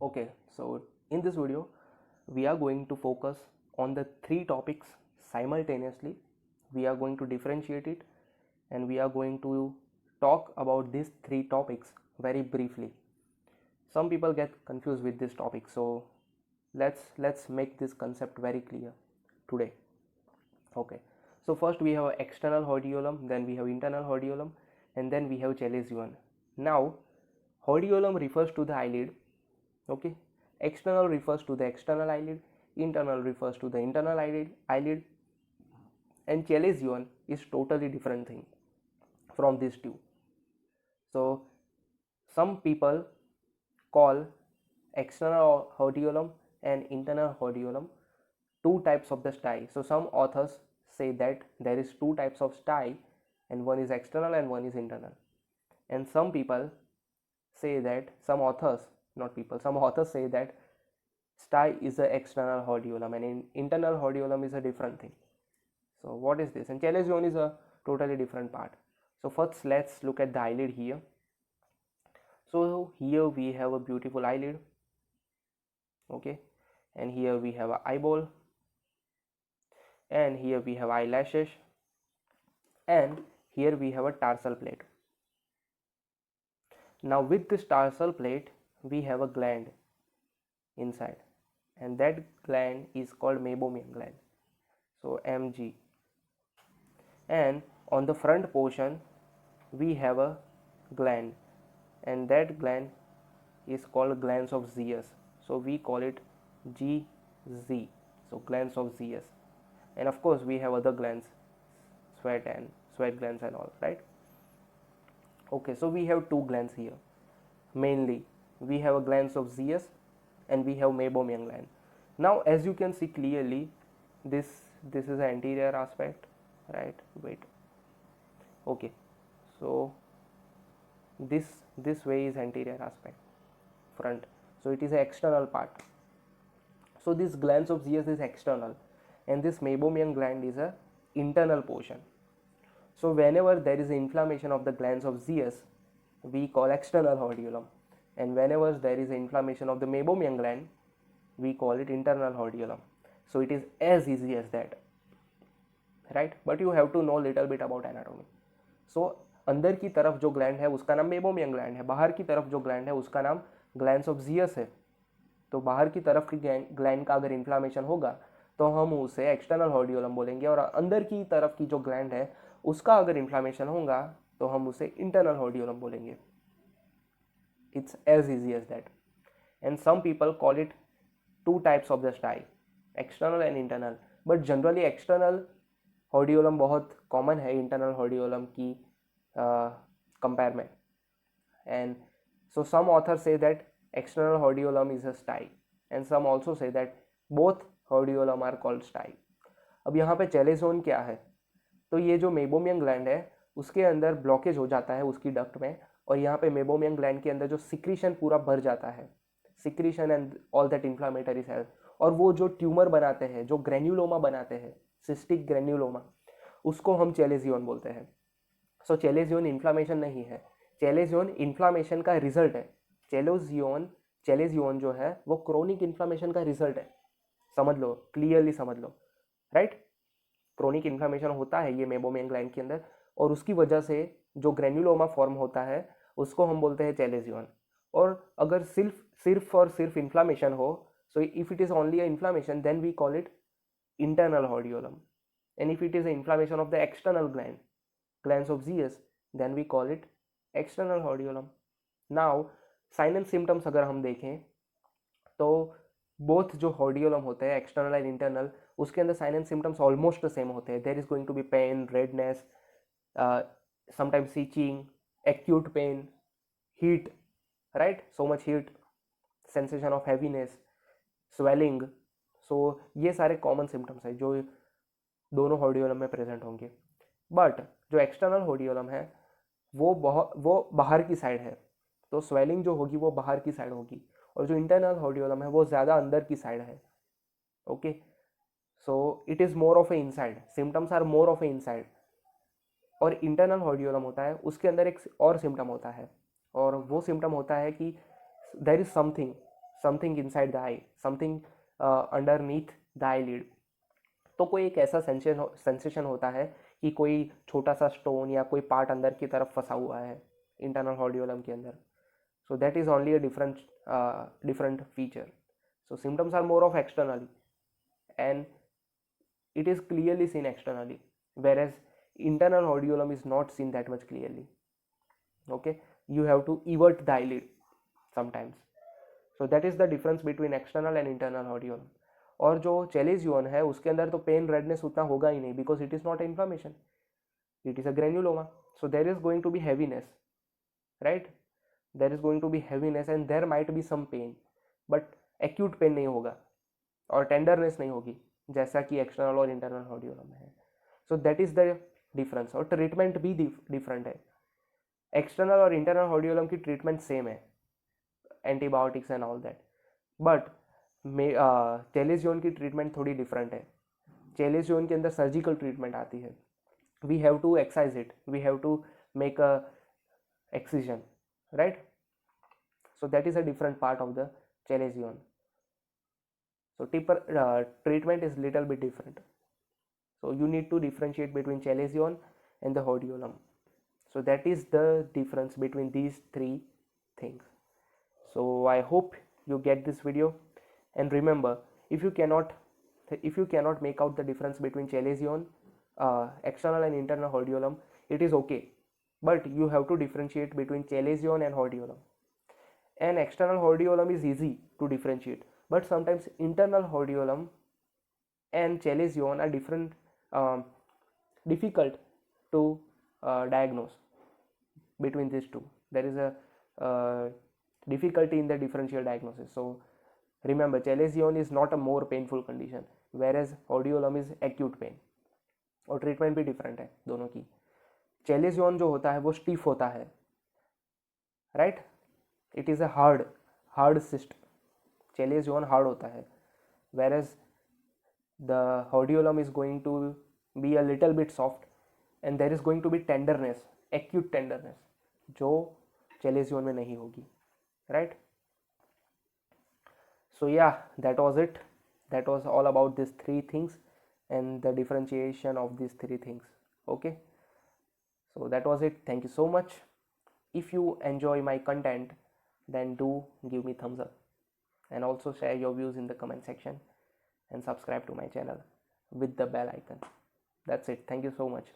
Okay, so in this video, we are going to focus on the three topics simultaneously. We are going to differentiate it and we are going to talk about these three topics very briefly. Some people get confused with this topic, so let's make this concept very clear today. Okay, so first we have external hordeolum, then we have internal hordeolum, and then we have chalazion. Now, hordeolum refers to the eyelid. Okay, external refers to the external eyelid, internal refers to the internal eyelid, and chalazion is totally different thing from these two. So some people call external hordeolum and internal hordeolum two types of the style. So some authors say that there is two types of style and one is external and one is internal. And some people say that some authors say that style is the external hordeolum and internal hordeolum is a different thing. So what is this? And chalazion is a totally different part. So first let's look at the eyelid here. So here we have a beautiful eyelid, okay, and here we have an eyeball, and here we have eyelashes, and here we have a tarsal plate. Now with this tarsal plate we have a gland inside, and that gland is called meibomian gland, so Mg. And on the front portion we have a gland, and that gland is called glands of Zeus, so we call it GZ, so glands of Zeus. And of course we have other glands, sweat glands and all, right? Okay, so we have two glands here. Mainly we have a glands of Zeus and we have meibomian gland. Now as you can see clearly, this is the anterior aspect, right? Wait, okay, so this way is anterior aspect, front, so it is an external part. So this glands of Zeus is external and this meibomian gland is a internal portion. So whenever there is inflammation of the glands of Zeus, we call external hordeolum, and whenever there is inflammation of the meibomian gland, we call it internal hordeolum. So it is as easy as that, right? But you have to know little bit about anatomy. So अंदर की तरफ जो gland है उसका नाम Meibomian gland है, बाहर की तरफ जो ग्लैंड है उसका नाम ग्लैंड्स ऑफ जियस है. तो बाहर की तरफ की ग्लैंड का अगर इन्फ्लामेशन होगा तो हम उसे एक्सटर्नल हॉर्डियोलम बोलेंगे, और अंदर की तरफ की जो ग्लैंड है उसका अगर इन्फ्लामेशन होगा तो हम उसे इंटरनल हॉर्डियोलम बोलेंगे. It's as easy as that. And some people call it two types of the style, external and internal, but generally external hordeolum बहुत कॉमन है इंटरनल हॉर्डियोलम की कंपेयर में. And so some author say that external hordeolum is a style and some also say that both hordeolum are called style. अब यहाँ पे चैलेज़ोन क्या है? तो ये जो मेबोमियन ग्लैंड है उसके अंदर ब्लॉकेज हो जाता है उसकी डक्ट में, और यहाँ पे मेबोमियन ग्लैंड के अंदर जो सिक्रीशन पूरा भर जाता है, secretion and all that inflammatory sales, और वो जो ट्यूमर बनाते हैं, जो ग्रेन्यूलोमा बनाते हैं, सिस्टिक ग्रेन्यूलोमा, उसको हम चैलेज़ियन बोलते हैं. सो चैलेज़ियन इन्फ्लामेशन नहीं है, चैलेज़ियन इन्फ्लामेशन का रिजल्ट है. चैलेज़ियन जो है वो क्रोनिक इन्फ्लामेशन का रिजल्ट है. समझ लो, क्लियरली समझ लो, राइट? क्रोनिक इन्फ्लामेशन होता है ये मेबोमियन ग्लैंड के अंदर, और उसकी वजह से जो ग्रेन्युलोमा फॉर्म होता है उसको हम बोलते हैं चैलेज़ियन. और अगर सिर्फ इन्फ्लामेशन हो, so if it is only a inflammation then we call it internal hordeolum, and if it is a inflammation of the external glands of Zeus, then we call it external hordeolum. Now sign and symptoms अगर हम देखें तो both जो हॉर्डियोलम होते हैं external and internal, उसके अंदर sign and symptoms almost same होते हैं. There is going to be pain, redness, sometimes itching, acute pain, heat, right? So much heat, sensation of heaviness, swelling. So ये सारे कॉमन सिम्टम्स हैं जो दोनों हॉर्डियोलम में प्रेजेंट होंगे. बट जो एक्सटर्नल हॉर्डियोलम है वो बाहर की साइड है, तो स्वेलिंग जो होगी वो बाहर की साइड होगी, और जो इंटरनल हॉर्डियोलम है वो ज़्यादा अंदर की साइड है. Okay, so it is more of a inside, symptoms are more of a inside. और इंटरनल हॉर्डियोलम होता है उसके अंदर एक और सिम्टम होता है, और वो सिम्टम होता है कि there is something inside the eye, something underneath the eyelid. तो कोई एक ऐसा सेंसेशन होता है कि कोई छोटा सा स्टोन या कोई पार्ट अंदर की तरफ फंसा हुआ है इंटरनल हॉर्डियोलम के अंदर। सो that is only a different feature. So symptoms are more of externally, and it is clearly seen externally, whereas internal hordeolum is not seen that much clearly. Okay, you have to evert the eyelid sometimes. So that is the difference between external and internal hordeolum. और जो चेलेजियन है उसके अंदर तो pen redness उतना होगा ही नहीं, because it is not inflammation, it is a granuloma. So there is going to be heaviness, right, there is going to be heaviness and there might be some pain, but acute pain नहीं होगा और tenderness नहीं होगी जैसा कि external और internal hordeolum में है. So that is the difference. और ट्रीटमेंट भी डिफरेंट है. एक्सटर्नल और इंटरनल हॉर्डियोलम की ट्रीटमेंट सेम है, antibiotics and all that, but chalazion की ट्रीटमेंट थोड़ी डिफरेंट है. चेलेजियन के अंदर सर्जिकल ट्रीटमेंट आती है. We have to excise it, we have to make a excision, right? So that is a different part of the chalazion. So treatment is little bit different. So you need to differentiate between chalazion and the hordeolum. So that is the difference between these three things. So I hope you get this video, and remember, if you cannot make out the difference between chalazion, external and internal hordeolum, it is okay, but you have to differentiate between chalazion and hordeolum. And external hordeolum is easy to differentiate, but sometimes internal hordeolum and chalazion are difficult to diagnose. Between these two there is a difficulty in the differential diagnosis. So remember, chalazion is not a more painful condition, whereas hordeolum is acute pain. और treatment भी different है दोनों की. चेलेजियन जो होता है वो stiff होता है, right, it is a hard cyst. Chalazion hard होता है, whereas the hordeolum is going to be a little bit soft, and there is going to be tenderness, acute tenderness, जो चेलेजियन में नहीं होगी, right? So yeah, that was it. That was all about these three things and the differentiation of these three things. Okay, so that was it. Thank you so much. If you enjoy my content, then do give me thumbs up, and also share your views in the comment section, and subscribe to my channel with the bell icon. That's it. Thank you so much.